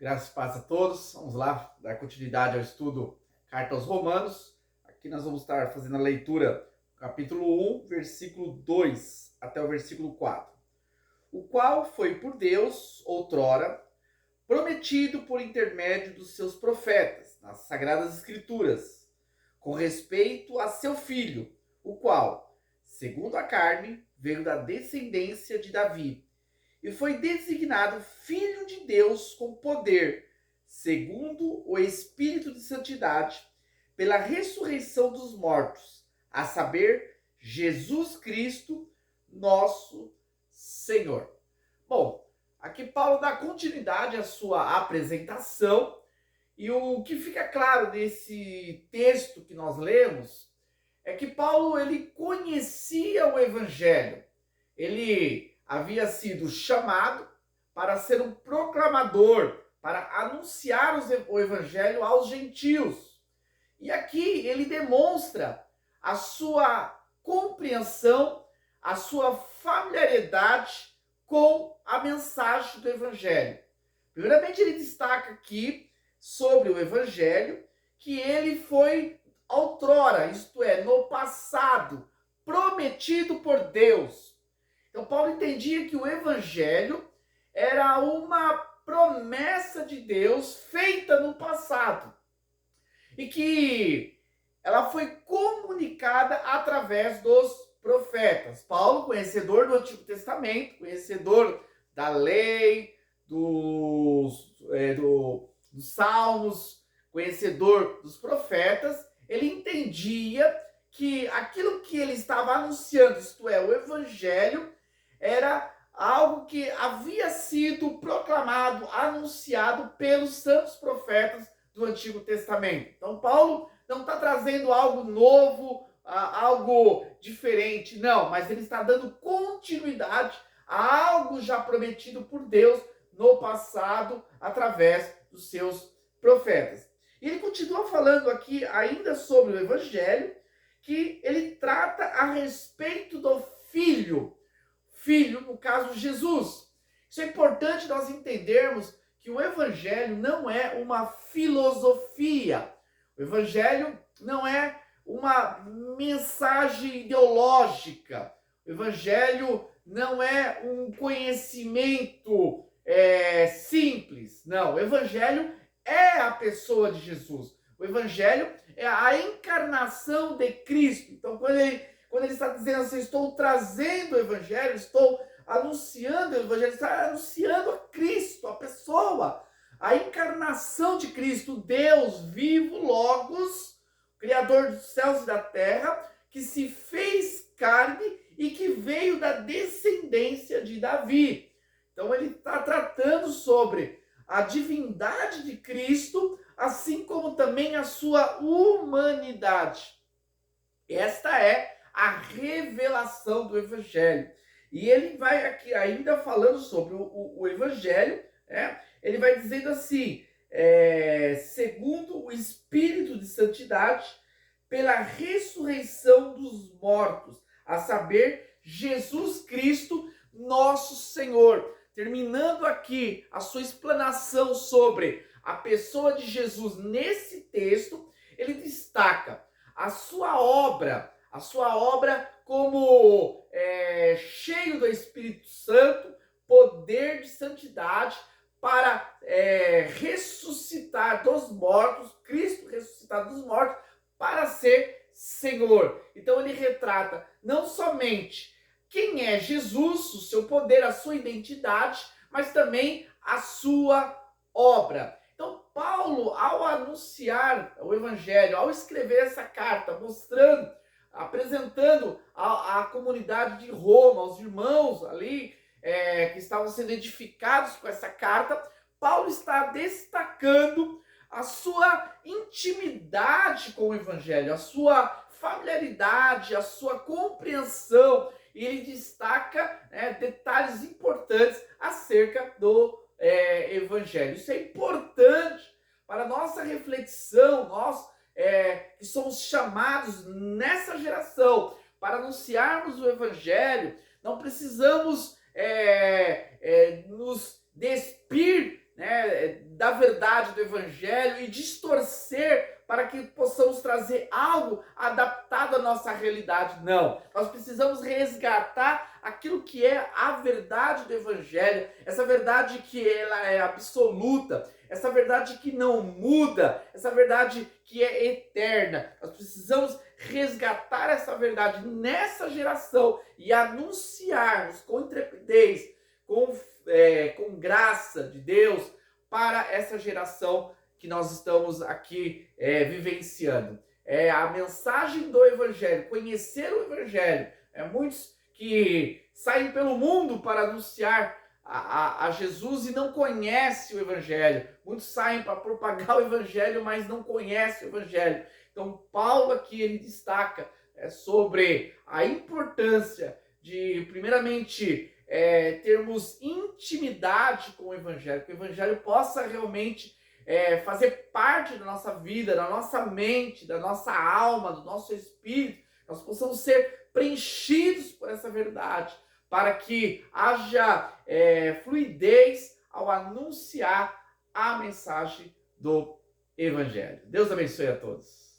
Graças e paz a todos. Vamos lá dar continuidade ao estudo Carta aos Romanos. Aqui nós vamos estar fazendo a leitura capítulo 1, versículo 2 até o versículo 4. O qual foi por Deus, outrora, prometido por intermédio dos seus profetas, nas Sagradas Escrituras, com respeito a seu filho, o qual, segundo a carne, veio da descendência de Davi, e foi designado Filho de Deus com poder, segundo o Espírito de Santidade, pela ressurreição dos mortos, a saber, Jesus Cristo, nosso Senhor. Bom, aqui Paulo dá continuidade à sua apresentação, e o que fica claro nesse texto que nós lemos é que Paulo ele conhecia o Evangelho. Ele havia sido chamado para ser um proclamador, para anunciar o Evangelho aos gentios. E aqui ele demonstra a sua compreensão, a sua familiaridade com a mensagem do Evangelho. Primeiramente, ele destaca aqui sobre o Evangelho que ele foi outrora, isto é, no passado, prometido por Deus. Então, Paulo entendia que o Evangelho era uma promessa de Deus feita no passado e que ela foi comunicada através dos profetas. Paulo, conhecedor do Antigo Testamento, conhecedor da lei, dos Salmos, conhecedor dos profetas, ele entendia que aquilo que ele estava anunciando, isto é, o Evangelho, era algo que havia sido proclamado, anunciado pelos santos profetas do Antigo Testamento. Então, Paulo não está trazendo algo novo, algo diferente, não, mas ele está dando continuidade a algo já prometido por Deus no passado, através dos seus profetas. E ele continua falando aqui ainda sobre o Evangelho, que ele trata a respeito do Filho, no caso Jesus. Isso é importante nós entendermos que o Evangelho não é uma filosofia, o Evangelho não é uma mensagem ideológica, o Evangelho não é um conhecimento simples, não, o Evangelho é a pessoa de Jesus, o Evangelho é a encarnação de Cristo. Então, quando ele está dizendo assim, estou trazendo o Evangelho, estou anunciando o Evangelho, está anunciando a Cristo, a pessoa, a encarnação de Cristo, Deus vivo, Logos, Criador dos céus e da terra, que se fez carne e que veio da descendência de Davi. Então ele está tratando sobre a divindade de Cristo, assim como também a sua humanidade. Esta é a revelação do Evangelho. E ele vai aqui ainda falando sobre o Evangelho, ele vai dizendo assim, segundo o Espírito de Santidade, pela ressurreição dos mortos, a saber, Jesus Cristo, nosso Senhor. Terminando aqui a sua explanação sobre a pessoa de Jesus nesse texto, ele destaca a sua obra como cheio do Espírito Santo, poder de santidade para ressuscitar dos mortos, Cristo ressuscitado dos mortos, para ser Senhor. Então ele retrata não somente quem é Jesus, o seu poder, a sua identidade, mas também a sua obra. Então, Paulo, ao anunciar o Evangelho, ao escrever essa carta, apresentando a comunidade de Roma, aos irmãos ali, que estavam sendo edificados com essa carta, Paulo está destacando a sua intimidade com o Evangelho, a sua familiaridade, a sua compreensão. E ele destaca detalhes importantes acerca do Evangelho. Isso é importante para a nossa reflexão, nós que somos chamados nessa geração para anunciarmos o Evangelho. Não precisamos nos despir da da verdade do evangelho e distorcer para que possamos trazer algo adaptado à nossa realidade. Não, nós precisamos resgatar aquilo que é a verdade do evangelho, essa verdade que ela é absoluta, essa verdade que não muda, essa verdade que é eterna. Nós precisamos resgatar essa verdade nessa geração e anunciarmos com intrepidez, com graça de Deus para essa geração que nós estamos aqui vivenciando. A mensagem do Evangelho, conhecer o Evangelho. Muitos que saem pelo mundo para anunciar a Jesus e não conhecem o Evangelho. Muitos saem para propagar o Evangelho, mas não conhecem o Evangelho. Então, Paulo aqui ele destaca sobre a importância de, primeiramente, termos intimidade com o Evangelho, que o Evangelho possa realmente fazer parte da nossa vida, da nossa mente, da nossa alma, do nosso espírito, nós possamos ser preenchidos por essa verdade, para que haja fluidez ao anunciar a mensagem do Evangelho. Deus abençoe a todos.